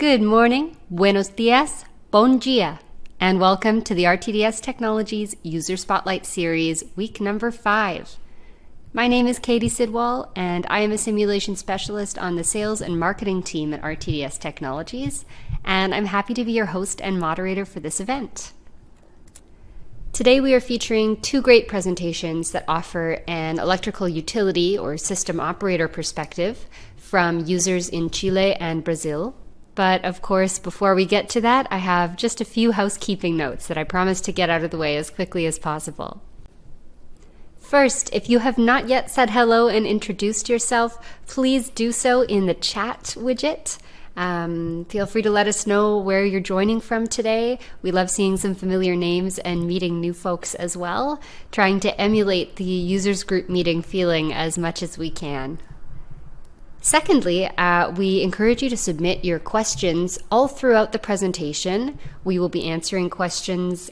Good morning, buenos dias, bon dia, and welcome to the RTDS Technologies User Spotlight Series, week number 5. My name is Katie Sidwell, and I am a simulation specialist on the sales and marketing team at RTDS Technologies, and I'm happy to be your host and moderator for this event. Today we are featuring two great presentations that offer an electrical utility or system operator perspective from users in Chile and Brazil. But of course, before we get to that, I have just a few housekeeping notes that I promise to get out of the way as quickly as possible. First, if you have not yet said hello and introduced yourself, please do so in the chat widget. Feel free to let us know where you're joining from today. We love seeing some familiar names and meeting new folks as well, trying to emulate the users group meeting feeling as much as we can. Secondly, we encourage you to submit your questions all throughout the presentation. We will be answering questions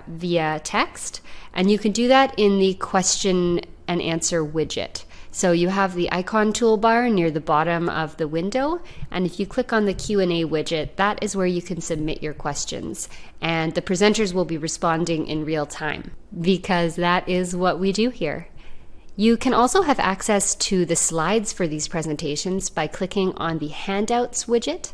via text, and you can do that in the question and answer widget. So you have the icon toolbar near the bottom of the window, and if you click on the Q&A widget, that is where you can submit your questions. And the presenters will be responding in real time, because that is what we do here. You can also have access to the slides for these presentations by clicking on the Handouts widget.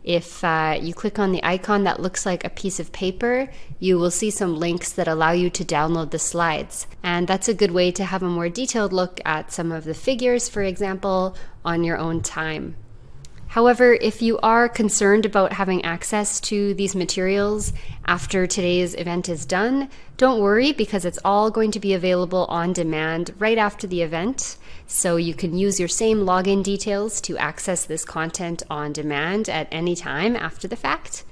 If you click on the icon that looks like a piece of paper, you will see some links that allow you to download the slides. And that's a good way to have a more detailed look at some of the figures, for example, on your own time. However, if you are concerned about having access to these materials after today's event is done, don't worry, because it's all going to be available on demand right after the event. So you can use your same login details to access this content on demand at any time after the fact.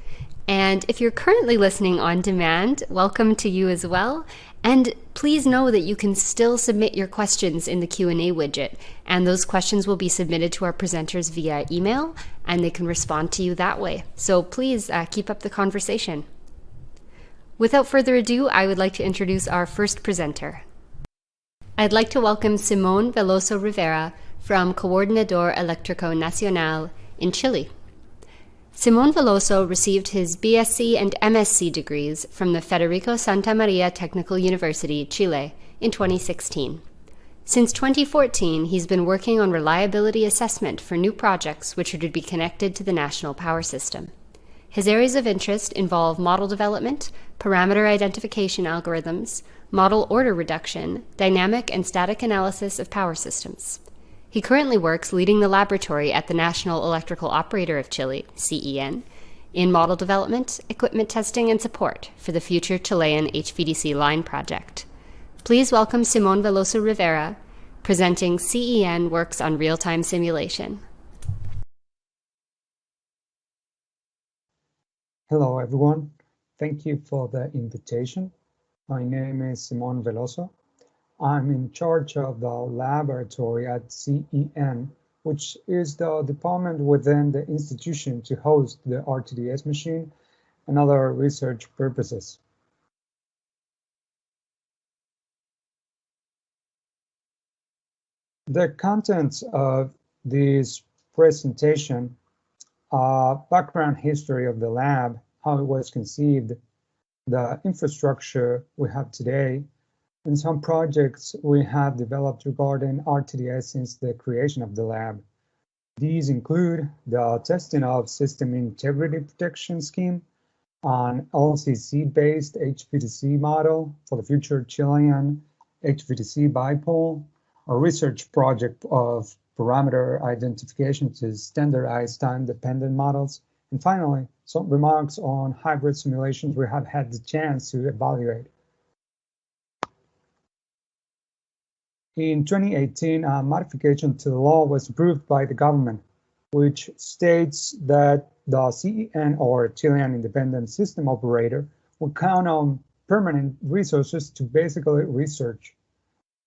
And if you're currently listening on demand, welcome to you as well. And please know that you can still submit your questions in the Q&A widget, and those questions will be submitted to our presenters via email, and they can respond to you that way. So please keep up the conversation. Without further ado, I would like to introduce our first presenter. I'd like to welcome Simón Veloso Rivera from Coordinador Eléctrico Nacional in Chile. Simón Veloso received his BSc and MSc degrees from the Federico Santa Maria Technical University, Chile, in 2016. Since 2014, he's been working on reliability assessment for new projects which are to be connected to the national power system. His areas of interest involve model development, parameter identification algorithms, model order reduction, dynamic and static analysis of power systems. He currently works leading the laboratory at the National Electrical Operator of Chile, CEN, in model development, equipment testing, and support for the future Chilean HVDC line project. Please welcome Simón Veloso Rivera, presenting CEN Works on Real-Time Simulation. Hello, everyone. Thank you for the invitation. My name is Simón Veloso. I'm in charge of the laboratory at CEN, which is the department within the institution to host the RTDS machine and other research purposes. The contents of this presentation are background history of the lab, how it was conceived, the infrastructure we have today, and some projects we have developed regarding RTDS since the creation of the lab. These include the testing of system integrity protection scheme, an LCC-based HVDC model for the future Chilean HVDC bipole, a research project of parameter identification to standardize time-dependent models, and finally, some remarks on hybrid simulations we have had the chance to evaluate. In 2018, a modification to the law was approved by the government, which states that the CEN, or Chilean Independent System Operator, will count on permanent resources to basically research.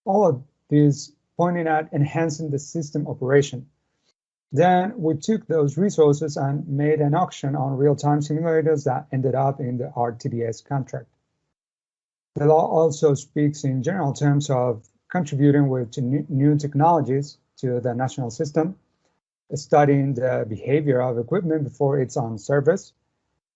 All of this pointing at enhancing the system operation. Then we took those resources and made an auction on real-time simulators that ended up in the RTDS contract. The law also speaks in general terms of contributing with new technologies to the national system, studying the behavior of equipment before it's on service,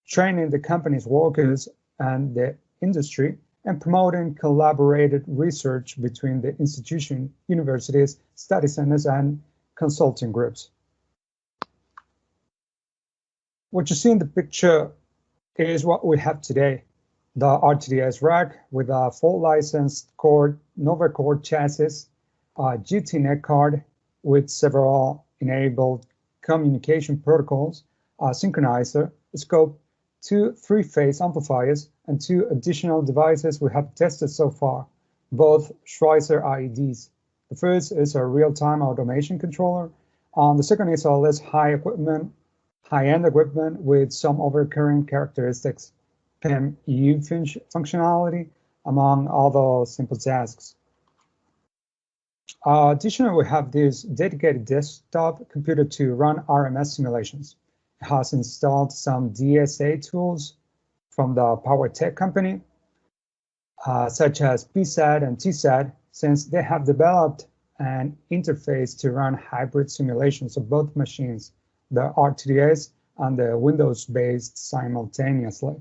training the company's workers and the industry, and promoting collaborated research between the institution, universities, study centers, and consulting groups. What you see in the picture is what we have today. The RTDS rack with a full licensed core Nova Core chassis, a GT neck card with several enabled communication protocols, a synchronizer, a scope, 2 3-phase amplifiers, and 2 additional devices we have tested so far, both Schweizer IEDs. The first is a real-time automation controller. The second is a less high-end equipment with some overcurrent characteristics, PEM-EU functionality, among other simple tasks. Additionally, we have this dedicated desktop computer to run RMS simulations. It has installed some DSA tools from the Power Tech company, such as PSAT and TSAT, since they have developed an interface to run hybrid simulations of both machines, the RTDS and the Windows-based simultaneously.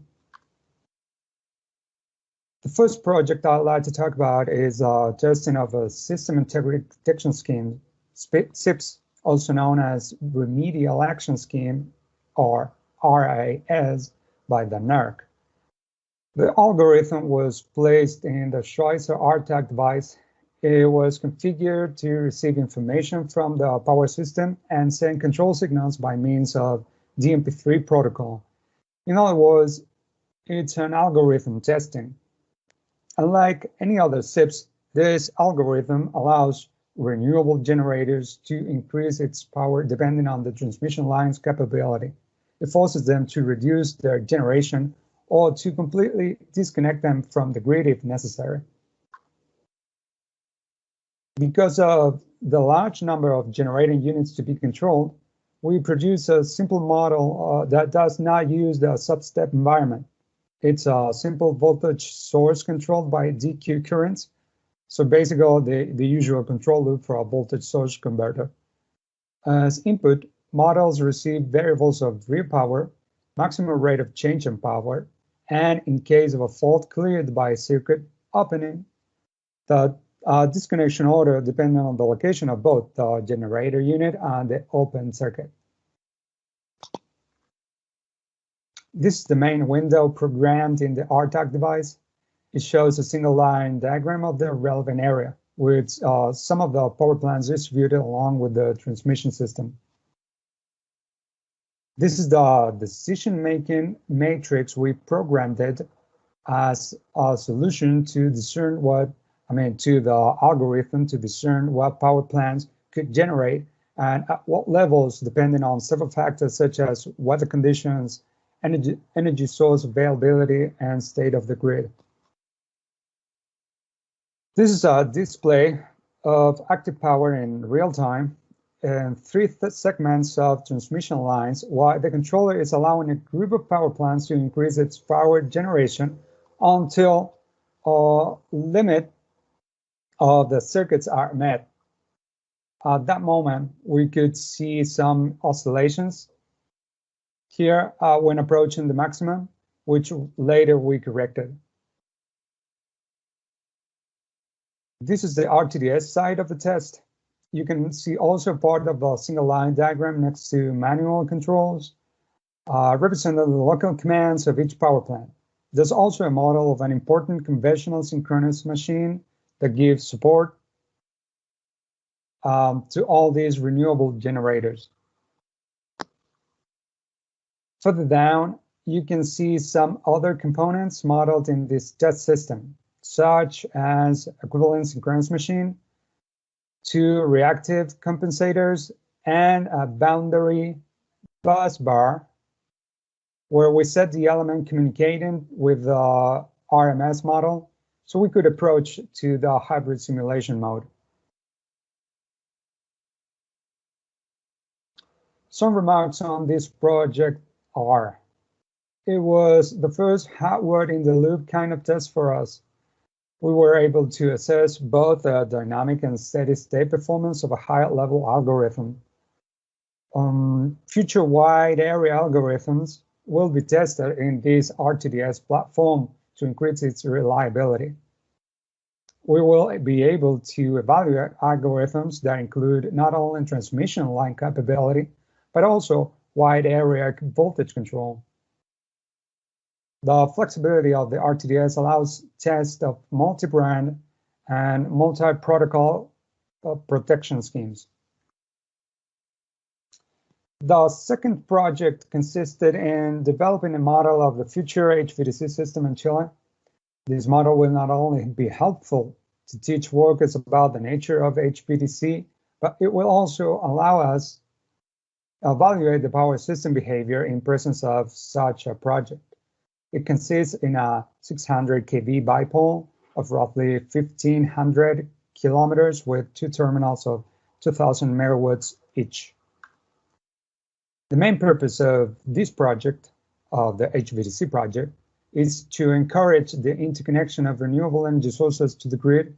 The first project I'd like to talk about is testing of a System Integrity Detection Scheme, SIPS, also known as Remedial Action Scheme, or RAS, by the NERC. The algorithm was placed in the Schweizer RTAC device. It was configured to receive information from the power system and send control signals by means of DMP3 protocol. In other words, it's an algorithm testing. Unlike any other SIPs, this algorithm allows renewable generators to increase its power depending on the transmission line's capability. It forces them to reduce their generation or to completely disconnect them from the grid if necessary. Because of the large number of generating units to be controlled, we produce a simple model that does not use the sub-step environment. It's a simple voltage source controlled by DQ currents. So basically the usual control loop for a voltage source converter. As input, models receive variables of real power, maximum rate of change in power, and in case of a fault cleared by a circuit opening, the disconnection order depending on the location of both the generator unit and the open circuit. This is the main window programmed in the RTAC device. It shows a single line diagram of the relevant area with some of the power plants distributed along with the transmission system. This is the decision-making matrix we programmed it as a solution to discern to the algorithm to discern what power plants could generate and at what levels, depending on several factors such as weather conditions, energy source availability, and state of the grid. This is a display of active power in real time and 3 segments of transmission lines, while the controller is allowing a group of power plants to increase its power generation until a limit of the circuits are met. At that moment, we could see some oscillations here when approaching the maximum, which later we corrected. This is the RTDS side of the test. You can see also part of a single line diagram next to manual controls, representing the local commands of each power plant. There's also a model of an important conventional synchronous machine that gives support to all these renewable generators. Further down, you can see some other components modeled in this test system, such as equivalent synchronous machine, 2 reactive compensators, and a boundary bus bar, where we set the element communicating with the RMS model, so we could approach to the hybrid simulation mode. Some remarks on this project are: it was the first hardware in the loop kind of test for us. We were able to assess both the dynamic and steady state performance of a high level algorithm. Future wide area algorithms will be tested in this RTDS platform to increase its reliability. We will be able to evaluate algorithms that include not only transmission line capability, but also wide area voltage control. The flexibility of the RTDS allows tests of multi-brand and multi-protocol protection schemes. The second project consisted in developing a model of the future HVDC system in Chile. This model will not only be helpful to teach workers about the nature of HVDC, but it will also allow us to evaluate the power system behavior in presence of such a project. It consists in a 600 kV bipole of roughly 1,500 kilometers with two terminals of 2,000 megawatts each. The main purpose of this project, of the HVDC project, is to encourage the interconnection of renewable energy sources to the grid.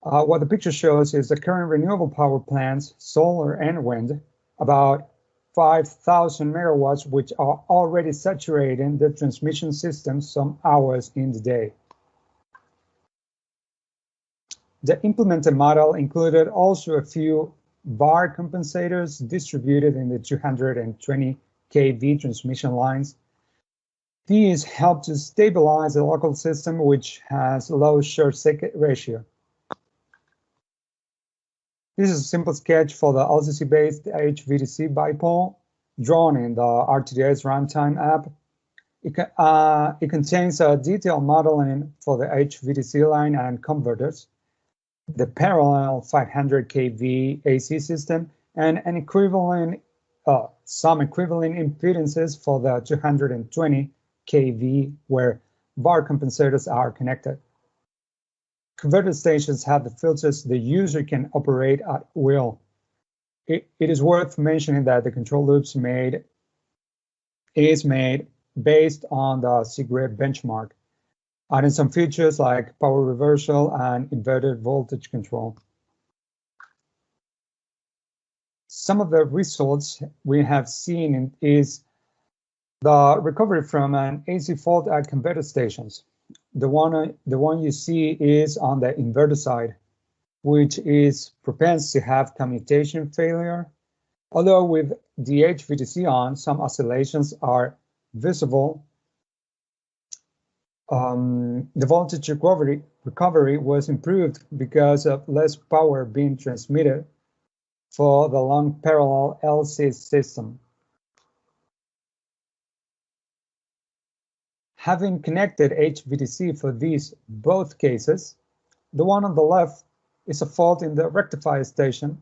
What the picture shows is the current renewable power plants, solar and wind, about 5,000 megawatts, which are already saturating the transmission system some hours in the day. The implemented model included also a few bar compensators distributed in the 220 kV transmission lines. These help to stabilize the local system, which has low short-circuit ratio. This is a simple sketch for the LCC-based HVDC bipole drawn in the RTDS runtime app. It contains a detailed modeling for the HVDC line and converters, the parallel 500 kV AC system, and an equivalent, some equivalent impedances for the 220 kV where bar compensators are connected. Converter stations have the filters the user can operate at will. It is worth mentioning that the control loops is made based on the C-grade benchmark, adding some features like power reversal and inverted voltage control. Some of the results we have seen is the recovery from an AC fault at converter stations. The one you see is on the inverter side, which is propense to have commutation failure. Although with the HVDC on, some oscillations are visible. The voltage recovery was improved because of less power being transmitted for the long parallel LC system. Having connected HVDC for these both cases, the one on the left is a fault in the rectifier station,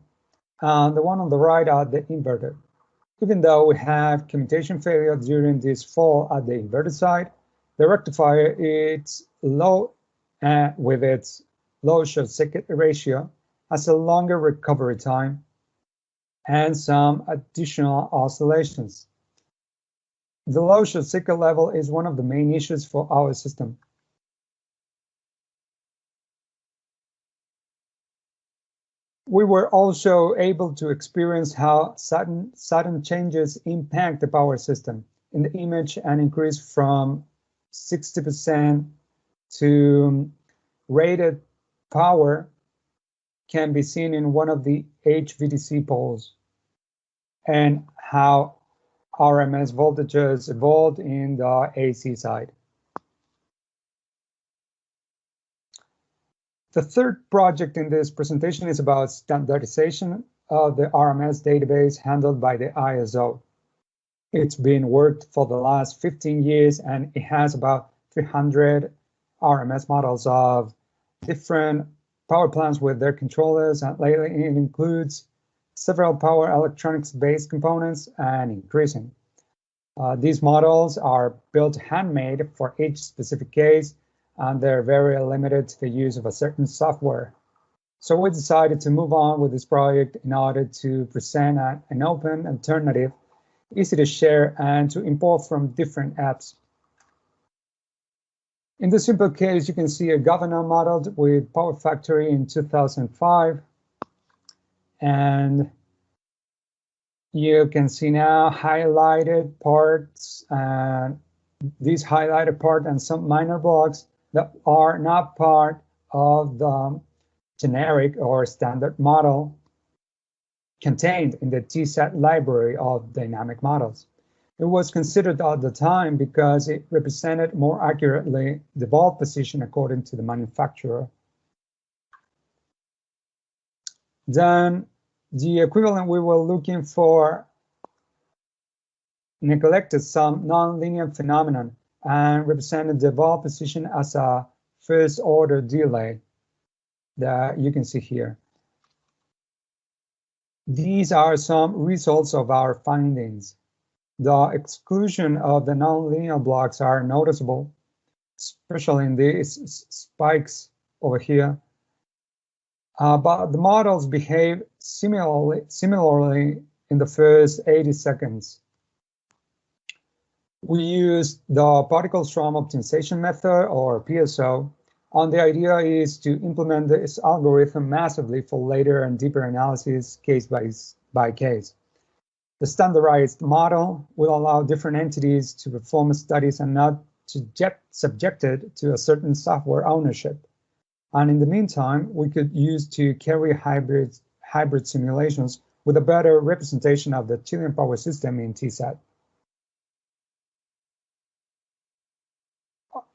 and the one on the right are the inverter. Even though we have commutation failure during this fault at the inverter side, the rectifier is low with its low short-circuit ratio, has a longer recovery time, and some additional oscillations. The low short-circuit level is one of the main issues for our system. We were also able to experience how sudden changes impact the power system. In the image, an increase from 60% to rated power can be seen in one of the HVDC poles, and how RMS voltages evolved in the AC side. The third project in this presentation is about standardization of the RMS database handled by the ISO. It's been worked for the last 15 years, and it has about 300 RMS models of different power plants with their controllers, and lately it includes several power electronics-based components and increasing. These models are built handmade for each specific case, and they're very limited to the use of a certain software. So we decided to move on with this project in order to present an open alternative, easy to share and to import from different apps. In the simple case, you can see a governor modeled with Power Factory in 2005, and You can see now highlighted parts, and these highlighted part and some minor blocks that are not part of the generic or standard model contained in the TSAT library of dynamic models. It was considered at the time because it represented more accurately the ball position according to the manufacturer. Then the equivalent we were looking for neglected some nonlinear phenomenon and represented the ball position as a first order delay that you can see here. These are some results of our findings. The exclusion of the nonlinear blocks are noticeable, especially in these spikes over here. But the models behave similarly in the first 80 seconds. We used the particle swarm optimization method, or PSO, and the idea is to implement this algorithm massively for later and deeper analysis case by case. The standardized model will allow different entities to perform studies and not to get subjected to a certain software ownership. And in the meantime, we could use to carry hybrid simulations with a better representation of the Chilean power system in TSAT.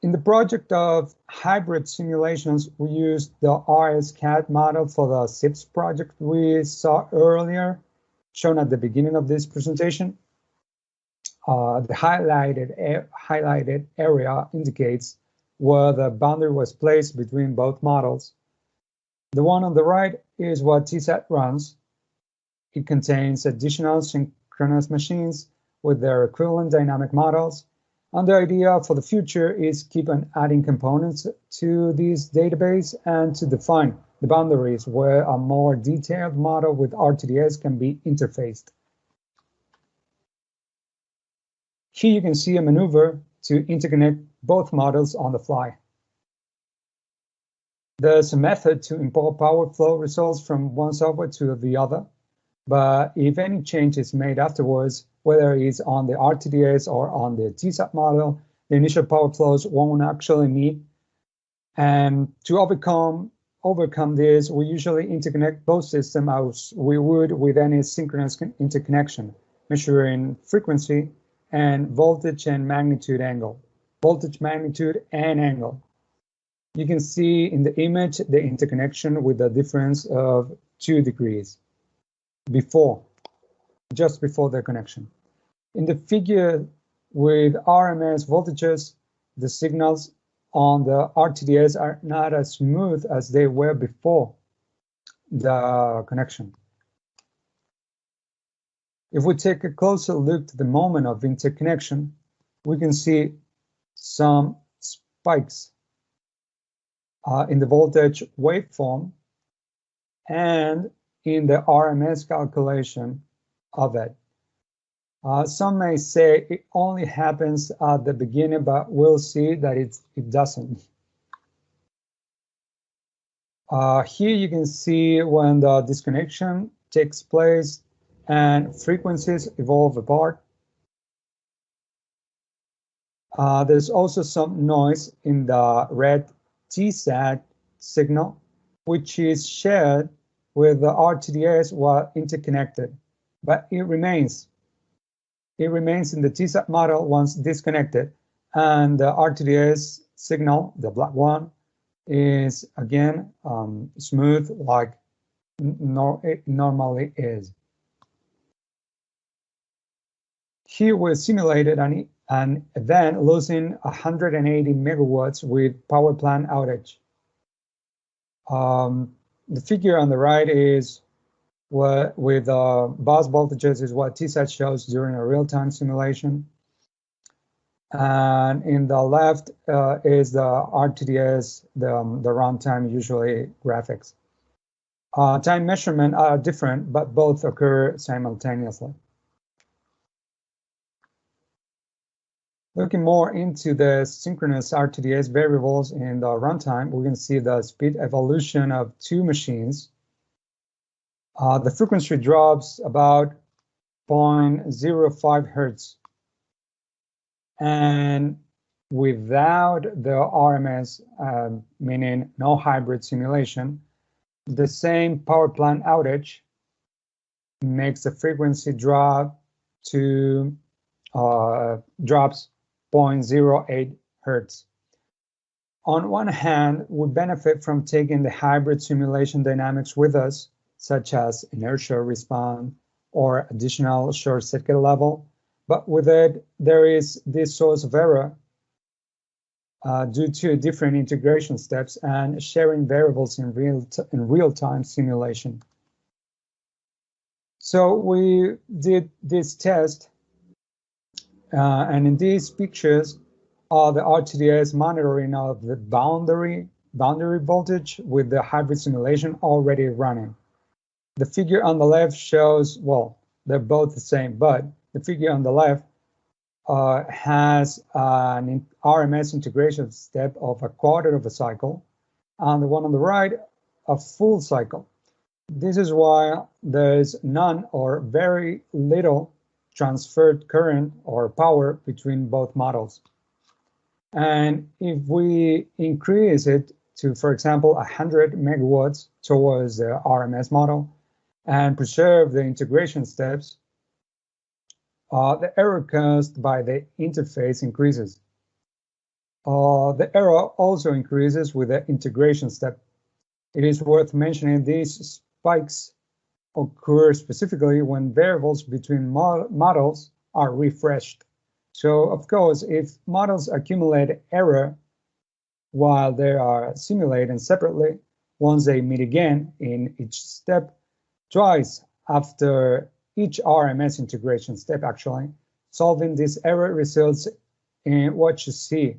In the project of hybrid simulations, we used the RSCAD model for the SIPS project we saw earlier, shown at the beginning of this presentation. The highlighted area indicates where the boundary was placed between both models. The one on the right is what TSAT runs. It contains additional synchronous machines with their equivalent dynamic models. And the idea for the future is keep on adding components to this database and to define the boundaries where a more detailed model with RTDS can be interfaced. Here you can see a maneuver to interconnect both models on the fly. There's a method to import power flow results from one software to the other, but if any change is made afterwards, whether it's on the RTDS or on the TSAT model, the initial power flows won't actually meet. And to overcome this, we usually interconnect both systems as we would with any synchronous interconnection, measuring frequency and voltage and magnitude angle. Voltage, magnitude, and angle. You can see in the image the interconnection with a difference of 2 degrees just before the connection. In the figure with RMS voltages, the signals on the RTDS are not as smooth as they were before the connection. If we take a closer look to the moment of interconnection, we can see some spikes in the voltage waveform and in the RMS calculation of it. Some may say it only happens at the beginning, but we'll see that it doesn't. Here you can see when the disconnection takes place and frequencies evolve apart. There's also some noise in the red TSAT signal, which is shared with the RTDS while interconnected, but it remains in the TSAT model once disconnected, and the RTDS signal, the black one, is again smooth like it normally is. Here we simulated an event losing 180 megawatts with power plant outage. The figure on the right is what with bus voltages is what TSAT shows during a real-time simulation. And in the left is the RTDS, the runtime usually graphics. Time measurement are different, but both occur simultaneously. Looking more into the synchronous RTDS variables in the runtime, we can see the speed evolution of 2 machines. The frequency drops about 0.05 hertz. And without the RMS, meaning no hybrid simulation, the same power plant outage makes the frequency drop to drops 0.08 hertz. On one hand, we benefit from taking the hybrid simulation dynamics with us, such as inertia response or additional short circuit level, but with it, there is this source of error due to different integration steps and sharing variables in real-time simulation. So we did this test, and in these pictures are the RTDS monitoring of the boundary voltage with the hybrid simulation already running. The figure on the left shows, well, they're both the same, but the figure on the left has an RMS integration step of a quarter of a cycle, and the one on the right, a full cycle. This is why there's none or very little transferred current or power between both models. And if we increase it to, for example, 100 megawatts towards the RMS model and preserve the integration steps, the error caused by the interface increases. The error also increases with the integration step. It is worth mentioning these spikes occur specifically when variables between models are refreshed. So, of course, if models accumulate error while they are simulated separately, once they meet again in each step, twice after each RMS integration step, actually, solving this error results in what you see.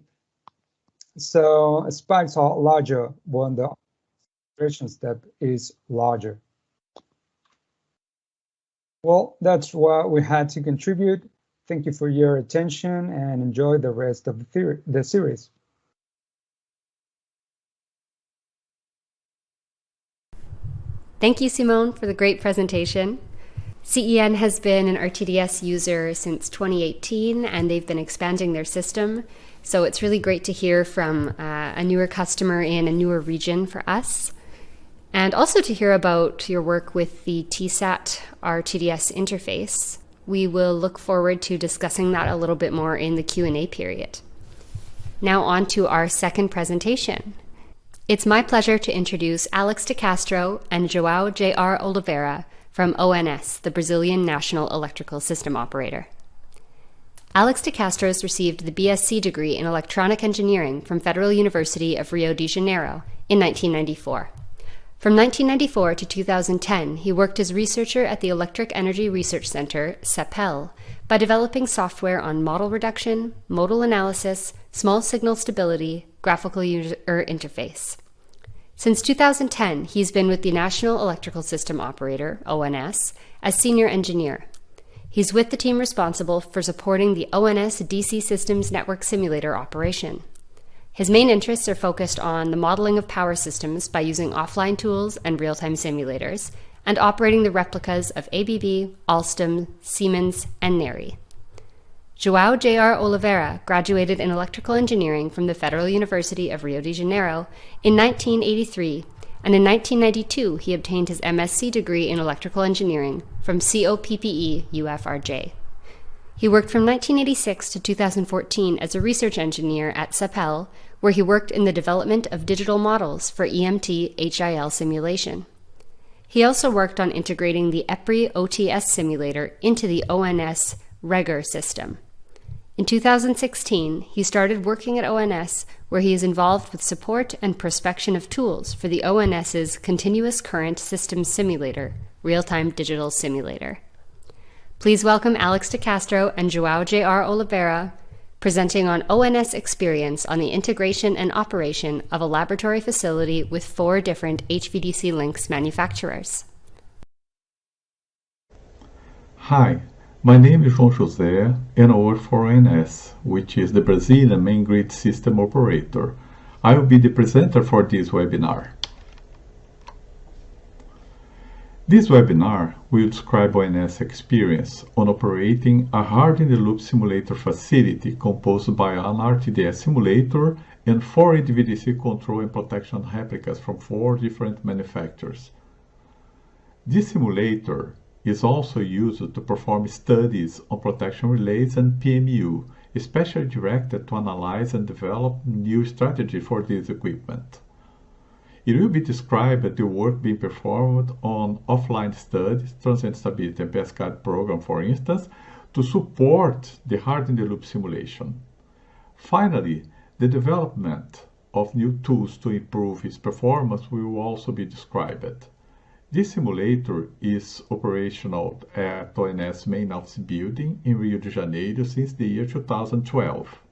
So spikes are larger when the integration step is larger. Well, that's what we had to contribute. Thank you for your attention and enjoy the rest of the series. Thank you, Simón, for the great presentation. CEN has been an RTDS user since 2018, and they've been expanding their system. So it's really great to hear from a newer customer in a newer region for us. And also to hear about your work with the TSAT RTDS interface. We will look forward to discussing that a little bit more in the Q&A period. Now on to our second presentation. It's my pleasure to introduce Alex de Castro and João J.R. Oliveira from ONS, the Brazilian National Electrical System Operator. Alex de Castro received the BSc degree in Electronic Engineering from Federal University of Rio de Janeiro in 1994. From 1994 to 2010, he worked as researcher at the Electric Energy Research Center, CEPEL, by developing software on model reduction, modal analysis, small signal stability, graphical user interface. Since 2010, he's been with the National Electrical System Operator, ONS, as senior engineer. He's with the team responsible for supporting the ONS DC Systems Network Simulator operation. His main interests are focused on the modeling of power systems by using offline tools and real-time simulators, and operating the replicas of ABB, Alstom, Siemens, and NERI. João J.R. Oliveira graduated in electrical engineering from the Federal University of Rio de Janeiro in 1983, and in 1992 he obtained his MSc degree in electrical engineering from COPPE UFRJ. He worked from 1986 to 2014 as a research engineer at CEPEL, where he worked in the development of digital models for EMT-HIL simulation. He also worked on integrating the EPRI OTS simulator into the ONS Regger system. In 2016, he started working at ONS, where he is involved with support and prospection of tools for the ONS's Continuous Current Systems Simulator, real-time digital simulator. Please welcome Alex de Castro and João J.R. Oliveira, presenting on ONS experience on the integration and operation of a laboratory facility with 4 different HVDC links manufacturers. Hi, my name is João José and I work for ONS, which is the Brazilian main grid system operator. I will be the presenter for this webinar. This webinar will describe ONS experience on operating a hard-in-the-loop simulator facility composed by an RTDS simulator and 4 HVDC control and protection replicas from 4 different manufacturers. This simulator is also used to perform studies on protection relays and PMU, especially directed to analyze and develop new strategy for this equipment. It will be described the work being performed on offline studies, transient stability and PSCAD program, for instance, to support the hard-in-the-loop simulation. Finally, the development of new tools to improve its performance will also be described. This simulator is operational at ONS main office building in Rio de Janeiro since the year 2012.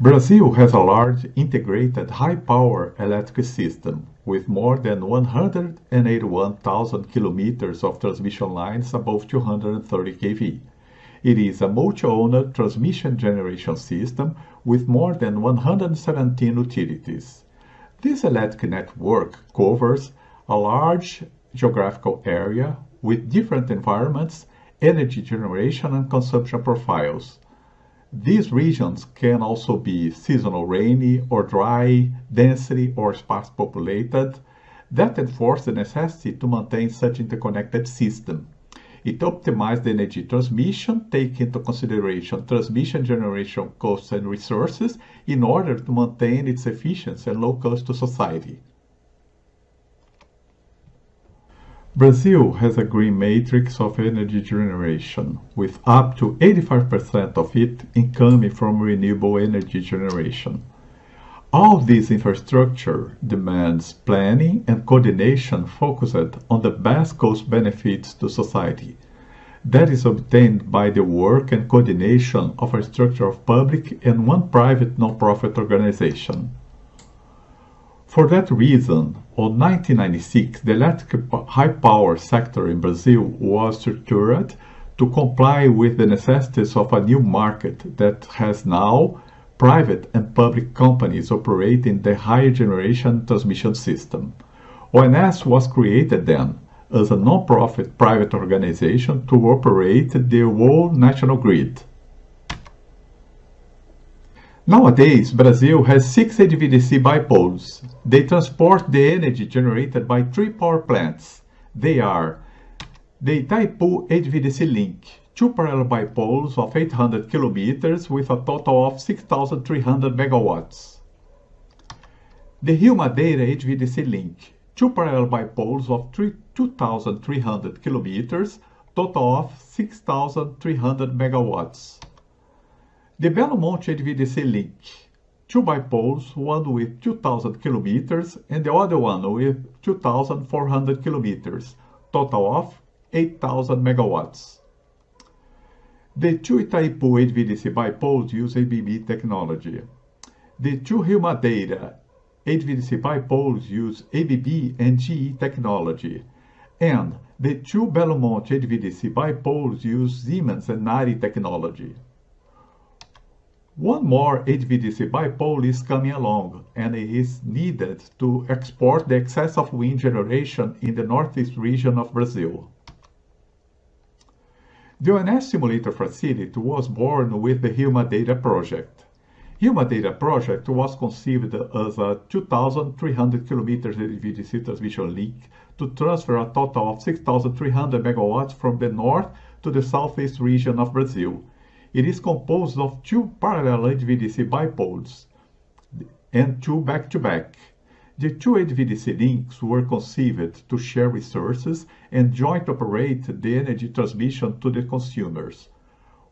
Brazil has a large integrated high-power electric system with more than 181,000 kilometers of transmission lines above 230 kV. It is a multi-owned transmission generation system with more than 117 utilities. This electric network covers a large geographical area with different environments, energy generation and consumption profiles. These regions can also be seasonal rainy or dry, densely or sparse populated. That enforces the necessity to maintain such interconnected system. It optimizes the energy transmission, taking into consideration transmission generation costs and resources in order to maintain its efficiency and low cost to society. Brazil has a green matrix of energy generation, with up to 85% of it incoming from renewable energy generation. All this infrastructure demands planning and coordination focused on the best cost benefits to society. That is obtained by the work and coordination of a structure of public and one private non-profit organization. For that reason, in 1996, the electric high-power sector in Brazil was structured to comply with the necessities of a new market that has now private and public companies operating the higher generation transmission system. ONS was created then as a non-profit private organization to operate the whole national grid. Nowadays, Brazil has 6 HVDC bipoles. They transport the energy generated by 3 power plants. They are the Itaipu HVDC link, 2 parallel bipoles of 800 kilometers with a total of 6,300 megawatts. The Rio Madeira HVDC link, 2 parallel bipoles of 2,300 kilometers, total of 6,300 megawatts. The BELO MONTE HVDC link, 2 bipoles, one with 2,000 kilometers and the other one with 2,400 kilometers, total of 8,000 megawatts. The 2 Itaipu HVDC bipoles use ABB technology. The 2 Rio Madeira HVDC bipoles use ABB and GE technology. And the 2 BELO MONTE HVDC bipoles use Siemens and NARI technology. One more HVDC bipole is coming along and it is needed to export the excess of wind generation in the northeast region of Brazil. The ONS simulator facility was born with the Rio Madeira project. Rio Madeira project was conceived as a 2,300 kilometers HVDC transmission link to transfer a total of 6,300 megawatts from the north to the southeast region of Brazil. It is composed of 2 parallel HVDC bipoles and 2 back-to-back. The 2 HVDC links were conceived to share resources and joint operate the energy transmission to the consumers.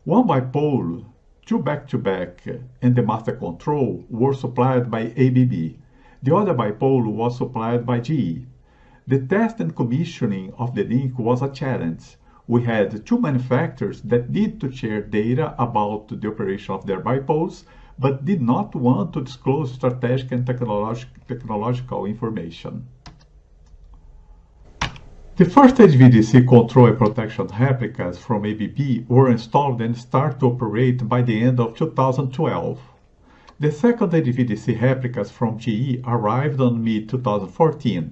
1 bipole, 2 back-to-back, and the master control were supplied by ABB. The other bipole was supplied by GE. The test and commissioning of the link was a challenge. We had 2 manufacturers that need to share data about the operation of their bipoles, but did not want to disclose strategic and technological information. The first HVDC control and protection replicas from ABB were installed and started to operate by the end of 2012. The second HVDC replicas from GE arrived on mid-2014.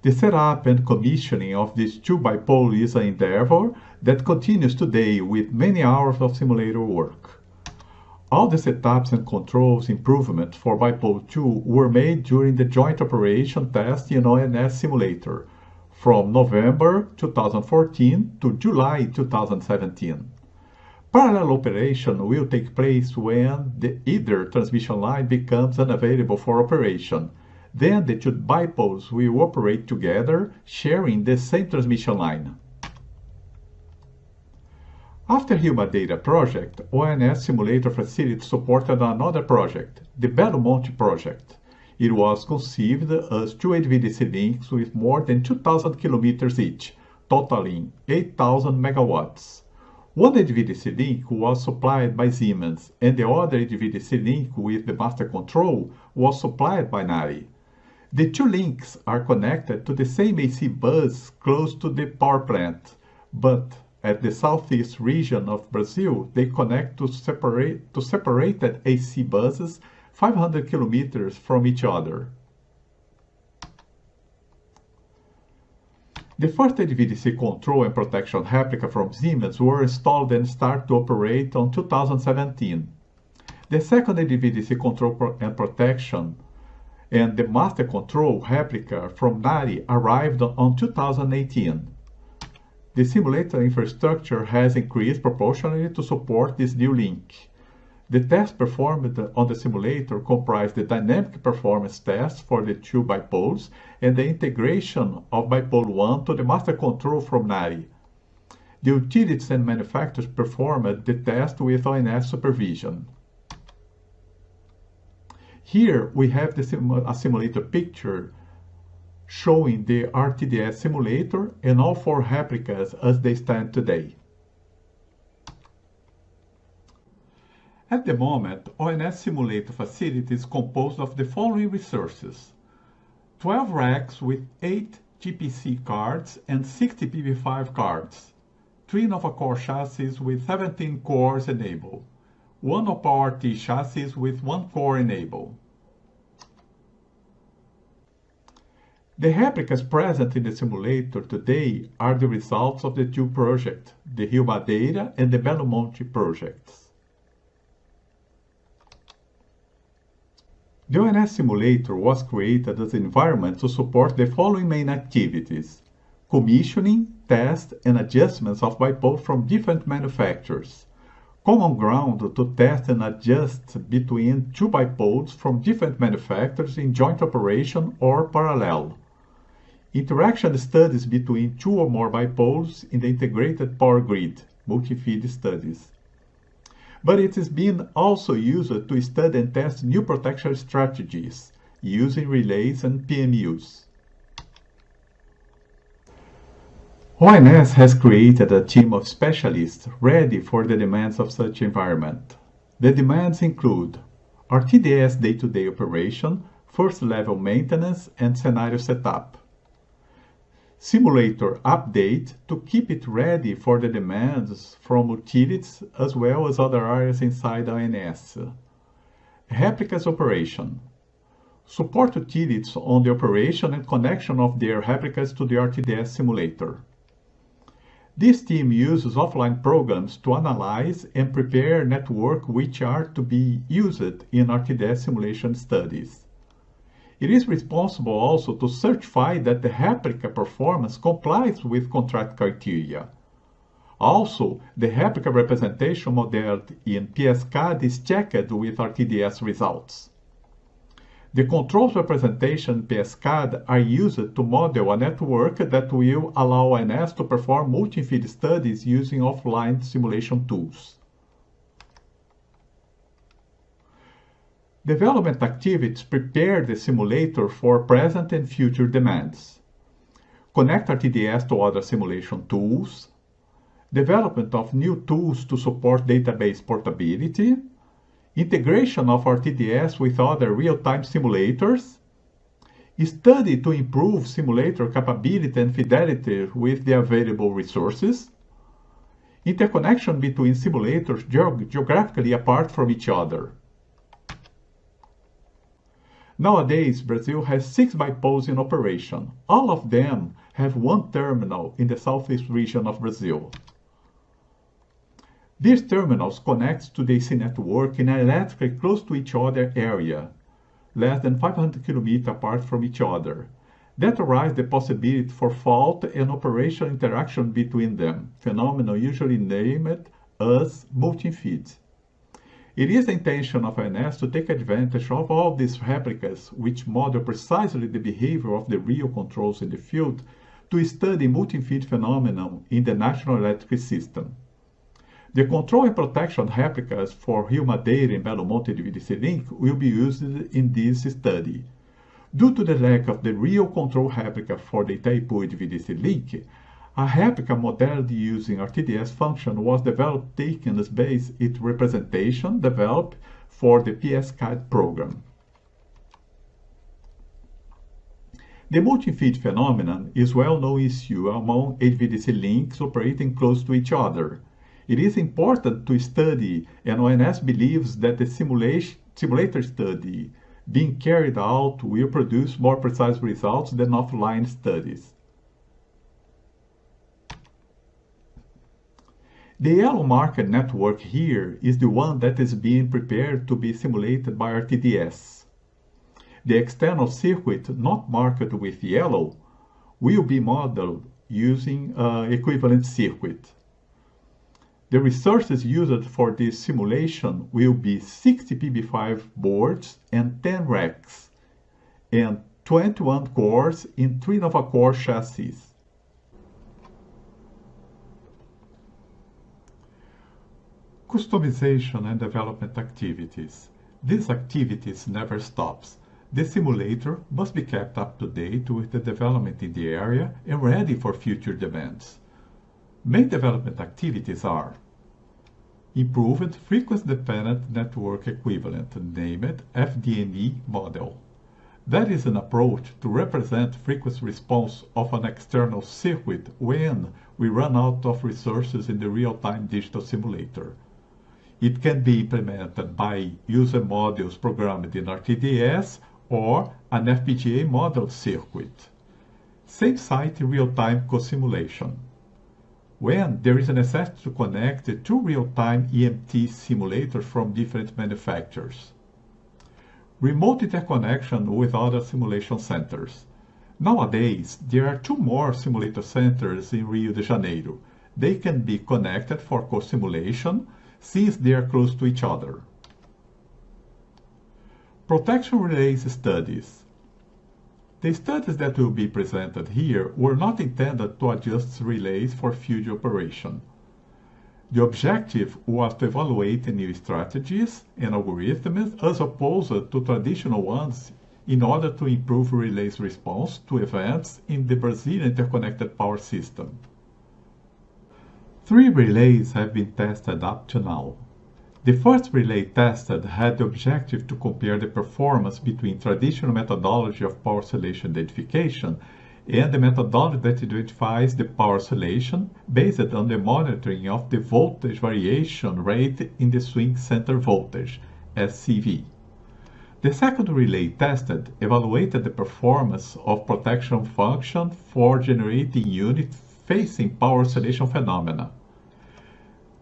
The setup and commissioning of these two bipoles is an endeavor that continues today with many hours of simulator work. All the setups and controls improvements for Bipole 2 were made during the joint operation test in ONS simulator from November 2014 to July 2017. Parallel operation will take place when either transmission line becomes unavailable for operation. Then the two bipoles will operate together, sharing the same transmission line. After Rio Madeira project, ONS simulator facility supported another project, the BELO MONTE project. It was conceived as two HVDC links with more than 2,000 kilometers each, totaling 8,000 megawatts. One HVDC link was supplied by Siemens, and the other HVDC link with the master control was supplied by NARI. The two links are connected to the same AC bus close to the power plant, but at the southeast region of Brazil, they connect to separated AC buses 500 kilometers from each other. The first HVDC control and protection replica from Siemens were installed and started to operate on 2017. The second HVDC control and protection and the master control replica from NARI arrived on 2018. The simulator infrastructure has increased proportionally to support this new link. The tests performed on the simulator comprise the dynamic performance test for the two bipoles and the integration of bipole 1 to the master control from NARI. The utilities and manufacturers performed the test with ONS supervision. Here we have a simulator picture showing the RTDS simulator and all four replicas as they stand today. At the moment, ONS simulator facility is composed of the following resources: 12 racks with 8 GPC cards and 60 PV5 cards, 3 NovaCore chassis with 17 cores enabled, 1 OPRT chassis with 1 core enabled. The replicas present in the simulator today are the results of the two projects, the Rio Madeira and the BELO MONTE projects. The ONS simulator was created as an environment to support the following main activities: commissioning, test, and adjustments of bipoles from different manufacturers, common ground to test and adjust between two bipoles from different manufacturers in joint operation or parallel, interaction studies between two or more bipoles in the integrated power grid, multi-feed studies. But it is being also used to study and test new protection strategies using relays and PMUs. ONS has created a team of specialists ready for the demands of such environment. The demands include RTDS day-to-day operation, first-level maintenance, and scenario setup. Simulator update to keep it ready for the demands from utilities as well as other areas inside ONS. Replicas operation. Support utilities on the operation and connection of their replicas to the RTDS simulator. This team uses offline programs to analyze and prepare network which are to be used in RTDS simulation studies. It is responsible also to certify that the replica performance complies with contract criteria. Also, the replica representation modeled in PSCAD is checked with RTDS results. The controls representation in PSCAD are used to model a network that will allow ONS to perform multi-feed studies using offline simulation tools. Development activities prepare the simulator for present and future demands. Connect RTDS to other simulation tools. Development of new tools to support database portability. Integration of RTDS with other real-time simulators. Study to improve simulator capability and fidelity with the available resources. Interconnection between simulators geographically apart from each other. Nowadays, Brazil has 6 bipoles in operation. All of them have one terminal in the southeast region of Brazil. These terminals connect to the AC network in an electrically close to each other area, less than 500 km apart from each other. That arises the possibility for fault and operational interaction between them, phenomenon usually named as MULTI-INFEED. It is the intention of INS to take advantage of all these replicas, which model precisely the behavior of the real controls in the field, to study MULTI-INFEED phenomenon in the national electric system. The control and protection replicas for Rio Madeira and BELO MONTE HVDC link will be used in this study. Due to the lack of the real control replica for the Itaipu HVDC link, a replica modeled using RTDS function was developed taking as base its representation developed for the PSCAD program. The MULTI-INFEED phenomenon is a well-known issue among HVDC links operating close to each other. It is important to study, and ONS believes that the simulator study being carried out will produce more precise results than offline studies. The yellow marked network here is the one that is being prepared to be simulated by RTDS. The external circuit not marked with yellow will be modeled using an equivalent circuit. The resources used for this simulation will be 60 PB5 boards and 10 racks, and 21 cores in 3 Nova-Core chassis. Customization and development activities. These activities never stops. The simulator must be kept up to date with the development in the area and ready for future demands. Main development activities are improved frequency-dependent network equivalent, named FDNE model. That is an approach to represent frequency response of an external circuit when we run out of resources in the real-time digital simulator. It can be implemented by user modules programmed in RTDS or an FPGA model circuit. Same-site real-time co-simulation. When there is a necessity to connect two real-time EMT simulators from different manufacturers. Remote interconnection with other simulation centers. Nowadays, there are 2 more simulator centers in Rio de Janeiro. They can be connected for co-simulation since they are close to each other. Protection relays studies. The studies that will be presented here were not intended to adjust relays for future operation. The objective was to evaluate new strategies and algorithms as opposed to traditional ones in order to improve relays response to events in the Brazilian interconnected power system. 3 relays have been tested up to now. The first relay tested had the objective to compare the performance between traditional methodology of power oscillation identification and the methodology that identifies the power oscillation based on the monitoring of the voltage variation rate in the swing center voltage, SCV. The second relay tested evaluated the performance of protection function for generating units facing power oscillation phenomena.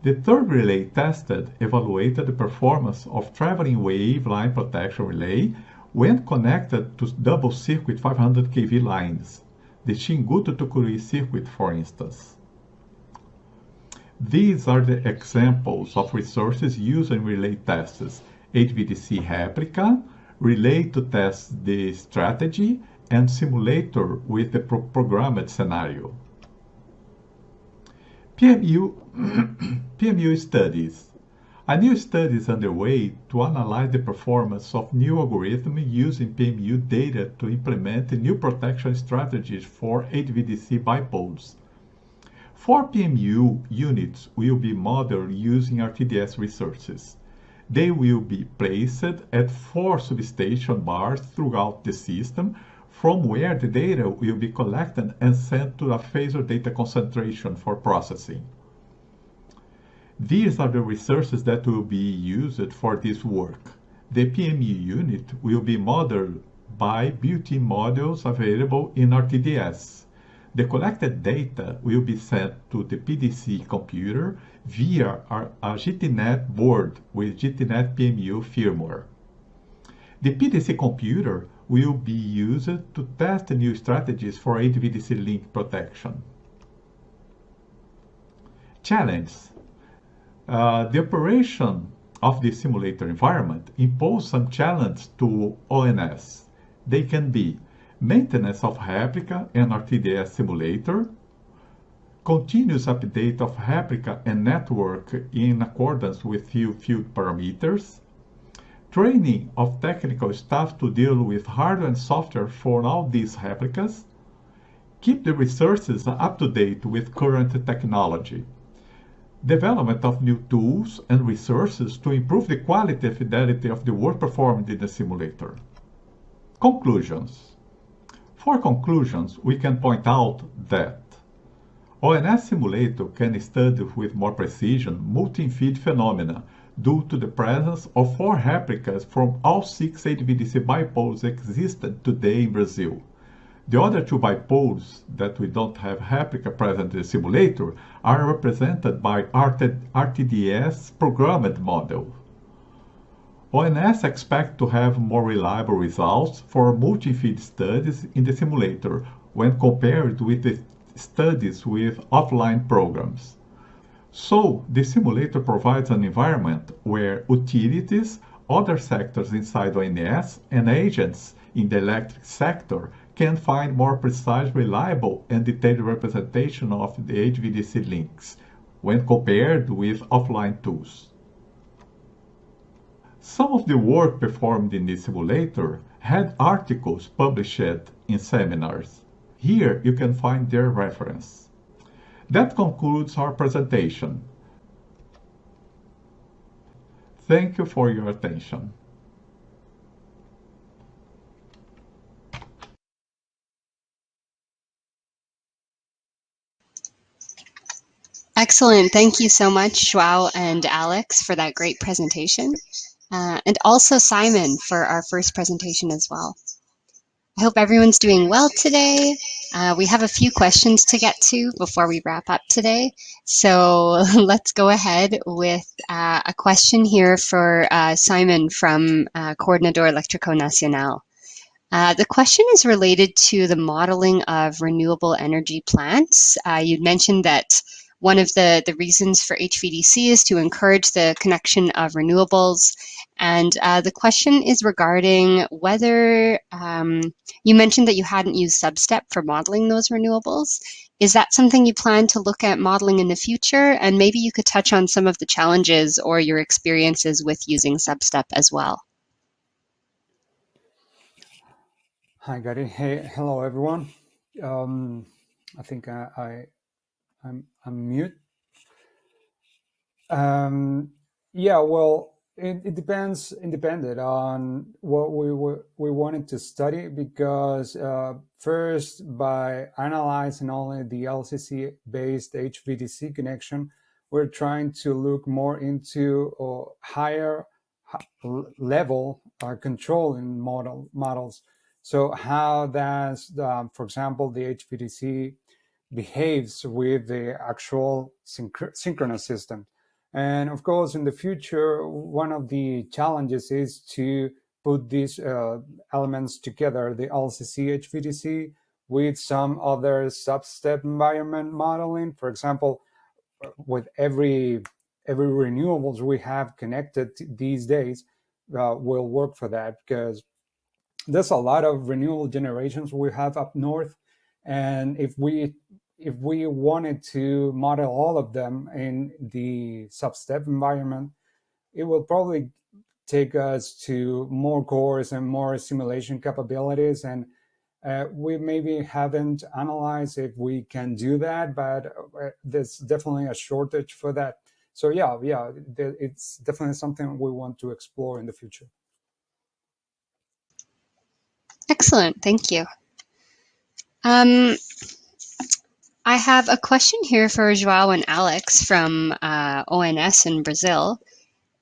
The third relay tested evaluated the performance of traveling wave line protection relay when connected to double circuit 500 kV lines, the Xingu-Tucuruí circuit, for instance. These are the examples of resources used in relay tests: HVDC replica, relay to test the strategy, and simulator with the programmed scenario. PMU studies. A new study is underway to analyze the performance of new algorithms using PMU data to implement new protection strategies for HVDC bipoles. 4 PMU units will be modeled using RTDS resources. They will be placed at 4 substation bars throughout the system, from where the data will be collected and sent to a phasor data concentration for processing. These are the resources that will be used for this work. The PMU unit will be modeled by built-in modules available in RTDS. The collected data will be sent to the PDC computer via a GTNet board with GTNet PMU firmware. The PDC computer will be used to test new strategies for HVDC link protection. Challenge. The operation of the simulator environment imposes some challenges to ONS. They can be maintenance of replica and RTDS simulator, continuous update of replica and network in accordance with field parameters, training of technical staff to deal with hardware and software for all these replicas, keep the resources up to date with current technology, development of new tools and resources to improve the quality and fidelity of the work performed in the simulator. Conclusions. For conclusions, we can point out that ONS simulator can study with more precision MULTI-INFEED phenomena due to the presence of 4 replicas from all 6 HVDC bipoles existed today in Brazil. The other 2 bipoles that we don't have replica present in the simulator are represented by RTDS programmed model. ONS expect to have more reliable results for multi-feed studies in the simulator when compared with the studies with offline programs. So, the simulator provides an environment where utilities, other sectors inside ONS, and agents in the electric sector can find more precise, reliable, and detailed representation of the HVDC links when compared with offline tools. Some of the work performed in the simulator had articles published in seminars. Here you can find their reference. That concludes our presentation. Thank you for your attention. Excellent. Thank you so much, João and Alex, for that great presentation. And also Simon for our first presentation as well. I hope everyone's doing well today. We have a few questions to get to before we wrap up today. So let's go ahead with a question here for Simon from Coordenador Elétrico Nacional. The question is related to the modeling of renewable energy plants. You mentioned that one of the reasons for HVDC is to encourage the connection of renewables. And the question is regarding whether you mentioned that you hadn't used Substep for modeling those renewables. Is that something you plan to look at modeling in the future? And maybe you could touch on some of the challenges or your experiences with using Substep as well. Hi, Gary. Hey, hello, everyone. I think I'm mute. Yeah, well, it depended on what we wanted to study, because first, by analyzing only the LCC-based HVDC connection, we're trying to look more into higher level control in models. So how does, for example, the HVDC behaves with the actual synchronous system? And of course, in the future, one of the challenges is to put these elements together, the LCC HVDC with some other substep environment modeling. For example, with every renewables we have connected these days will work for that, because there's a lot of renewable generations we have up north, and if we wanted to model all of them in the substep environment, it will probably take us to more cores and more simulation capabilities, and we maybe haven't analyzed if we can do that, but there's definitely a shortage for that. So yeah, it's definitely something we want to explore in the future. Excellent, thank you. I have a question here for João and Alex from ONS in Brazil.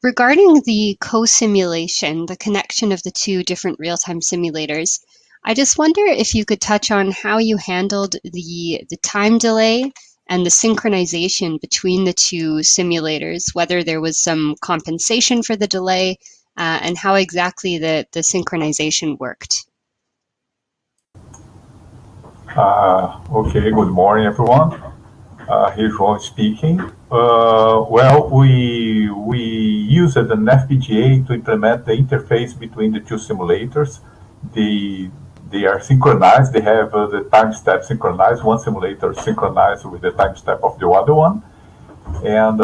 Regarding the co-simulation, the connection of the two different real-time simulators, I just wonder if you could touch on how you handled the time delay and the synchronization between the two simulators, whether there was some compensation for the delay, and how exactly the synchronization worked. Okay, good morning, everyone. Here's João speaking. Well, we used an FPGA to implement the interface between the two simulators. They are synchronized. They have the time step synchronized. One simulator synchronized with the time step of the other one, and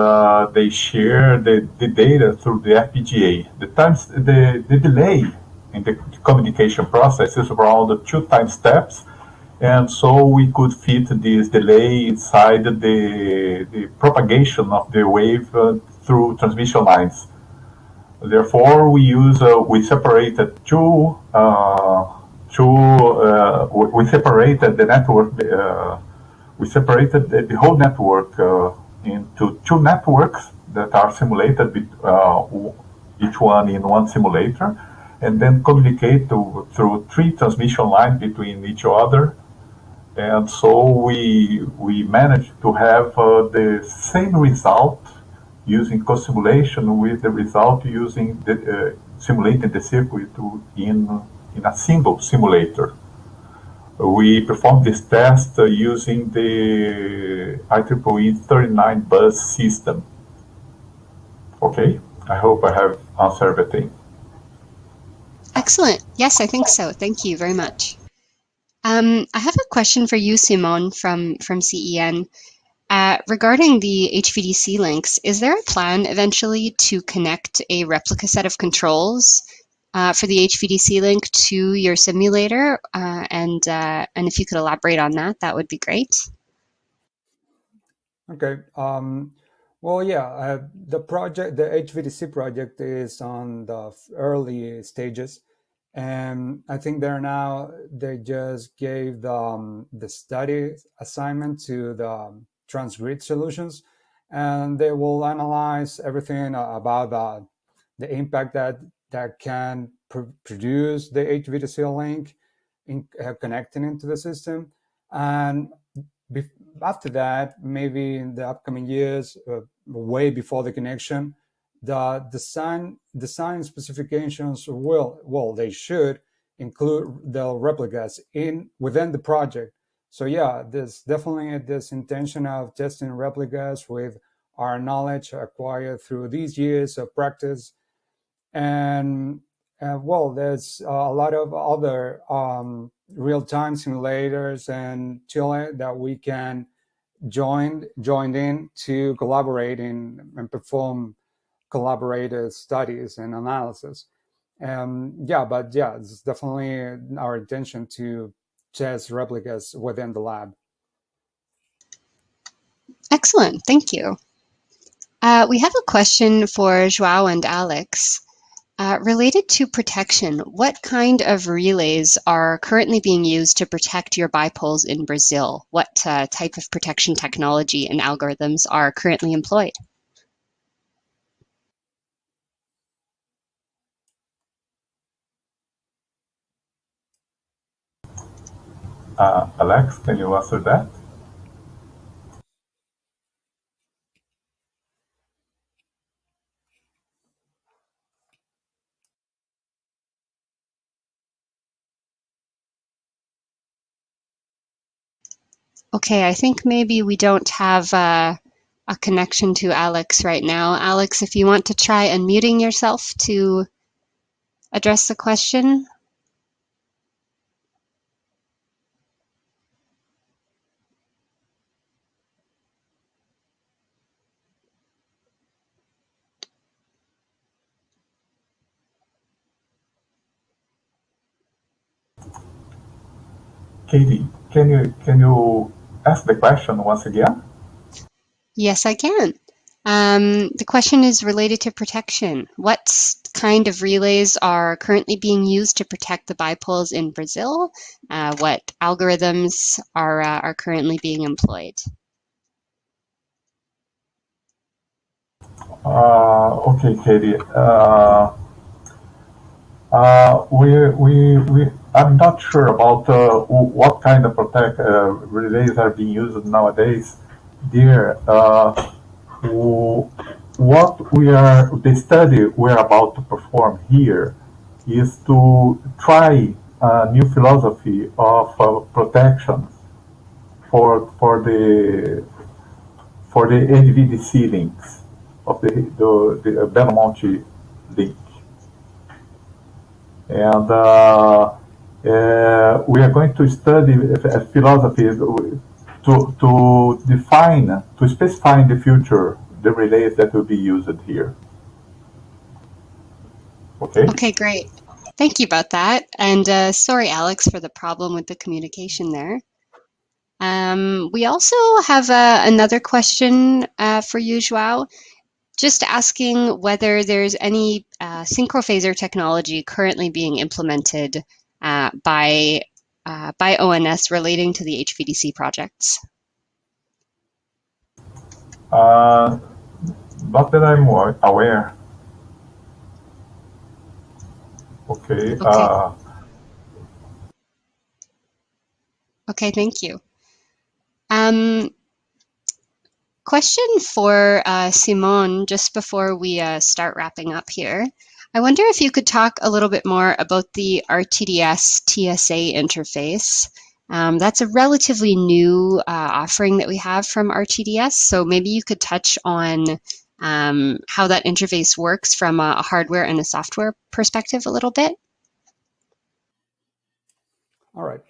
they share the data through the FPGA. The delay in the communication process is around 2 time steps. And so we could fit this delay inside the propagation of the wave through transmission lines. Therefore, we separated we separated the network. We separated the whole network into 2 networks that are simulated, each one in one simulator, and then communicate through 3 transmission lines between each other. And so we managed to have the same result using co-simulation with the result using simulating the circuit in a single simulator. We performed this test using the IEEE 39 bus system. Okay, I hope I have answered everything. Excellent. Yes, I think so. Thank you very much. I have a question for you, Simón, from CEN. Regarding the HVDC links, is there a plan eventually to connect a replica set of controls for the HVDC link to your simulator? And if you could elaborate on that, that would be great. Okay. Well, yeah, the HVDC project is on the early stages. And I think they just gave the study assignment to the Transgrid Solutions, and they will analyze everything about the impact that can produce the HVDC link in connecting into the system. And after that, maybe in the upcoming years, way before the connection, the design specifications they should include the replicas within the project. So yeah, there's definitely this intention of testing replicas with our knowledge acquired through these years of practice. And there's a lot of other real-time simulators and Chile that we can join in to collaborate and perform collaborative studies and analysis. It's definitely our intention to test replicas within the lab. Excellent, thank you. We have a question for João and Alex. Related to protection, what kind of relays are currently being used to protect your bipoles in Brazil? What type of protection technology and algorithms are currently employed? Alex, can you answer that? Okay, I think maybe we don't have a connection to Alex right now. Alex, if you want to try unmuting yourself to address the question. Katie, can you ask the question once again? Yes, I can. The question is related to protection. What kind of relays are currently being used to protect the bipoles in Brazil? What algorithms are currently being employed? Okay, Katie. I'm not sure about what kind of relays are being used nowadays. There, the study we're about to perform here is to try a new philosophy of protection for the HVDC links of the BELO MONTE link. And we are going to study a philosophy to specify in the future the relays that will be used here. Okay? Okay, great. Thank you about that. And sorry, Alex, for the problem with the communication there. We also have another question for you, João. Just asking whether there's any synchrophaser technology currently being implemented by ONS relating to the HVDC projects. Not that I'm aware. Okay. Okay, thank you. Question for Simón, just before we start wrapping up here. I wonder if you could talk a little bit more about the RTDS TSA interface. That's a relatively new offering that we have from RTDS, so maybe you could touch on how that interface works from a hardware and a software perspective a little bit. All right.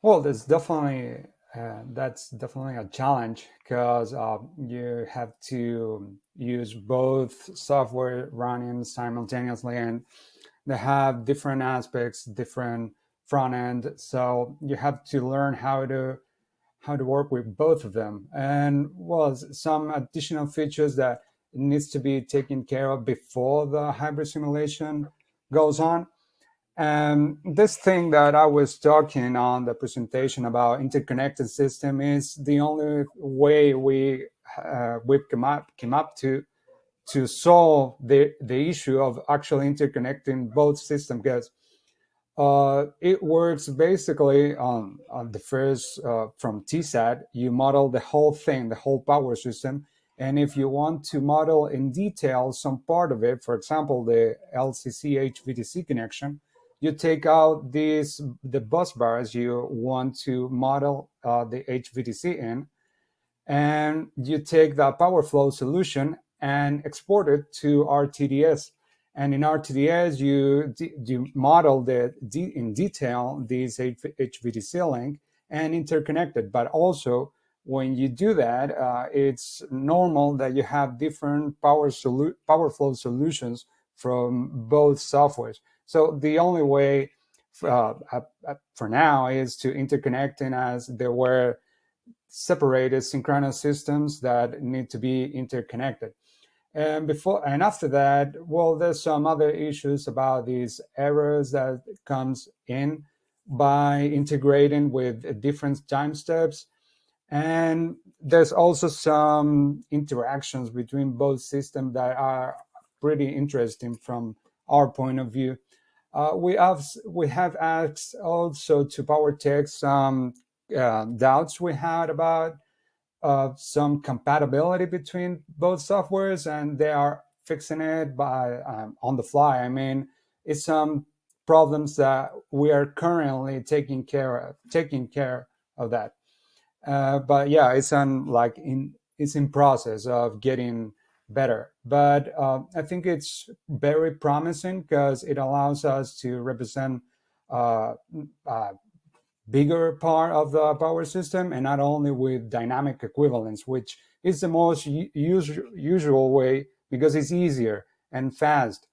Well, that's definitely a challenge because you have to use both software running simultaneously, and they have different aspects, different front end. So you have to learn how to work with both of them. And well, some additional features that needs to be taken care of before the hybrid simulation goes on. This thing that I was talking on the presentation about interconnected system is the only way we came up to solve the issue of actually interconnecting both systems, because it works basically on the first from TSAT. You model the whole thing, the whole power system. And if you want to model in detail some part of it, for example, the LCC HVDC connection, you take out the bus bars you want to model the HVDC in, and you take the power flow solution and export it to RTDS. And in RTDS, you model in detail this HVDC link and interconnect it. But also, when you do that, it's normal that you have different power flow solutions from both softwares. So the only way for now is to interconnecting as there were separated synchronous systems that need to be interconnected. And before and after that, well, there's some other issues about these errors that comes in by integrating with different time steps. And there's also some interactions between both systems that are pretty interesting from our point of view. We have asked also to PowerTech some doubts we had about some compatibility between both softwares, and they are fixing it by on the fly. I mean, it's some problems that we are currently taking care of that. But yeah, it's in process of getting better. But I think it's very promising because it allows us to represent bigger part of the power system, and not only with dynamic equivalence, which is the most usual way because it's easier and fast.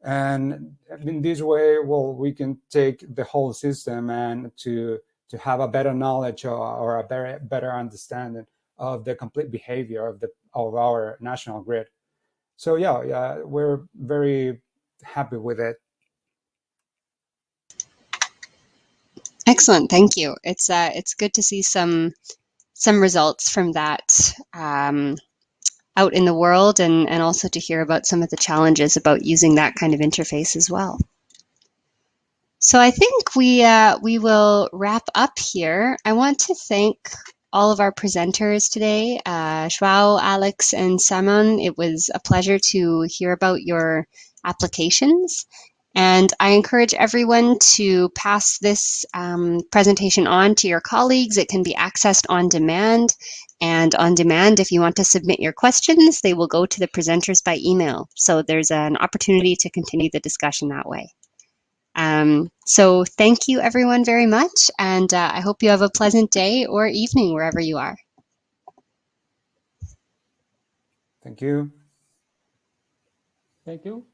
And in this way, well, we can take the whole system and to have a better knowledge or a better understanding of the complete behavior of our national grid. So yeah, we're very happy with it. Excellent, thank you. It's good to see some results from that out in the world, and also to hear about some of the challenges about using that kind of interface as well. So I think we will wrap up here. I want to thank all of our presenters today, João, Alex, and Simón. It was a pleasure to hear about your applications. And I encourage everyone to pass this presentation on to your colleagues. It can be accessed on demand. And on demand, if you want to submit your questions, they will go to the presenters by email. So there's an opportunity to continue the discussion that way. So thank you everyone very much, and I hope you have a pleasant day or evening wherever you are. Thank you. Thank you.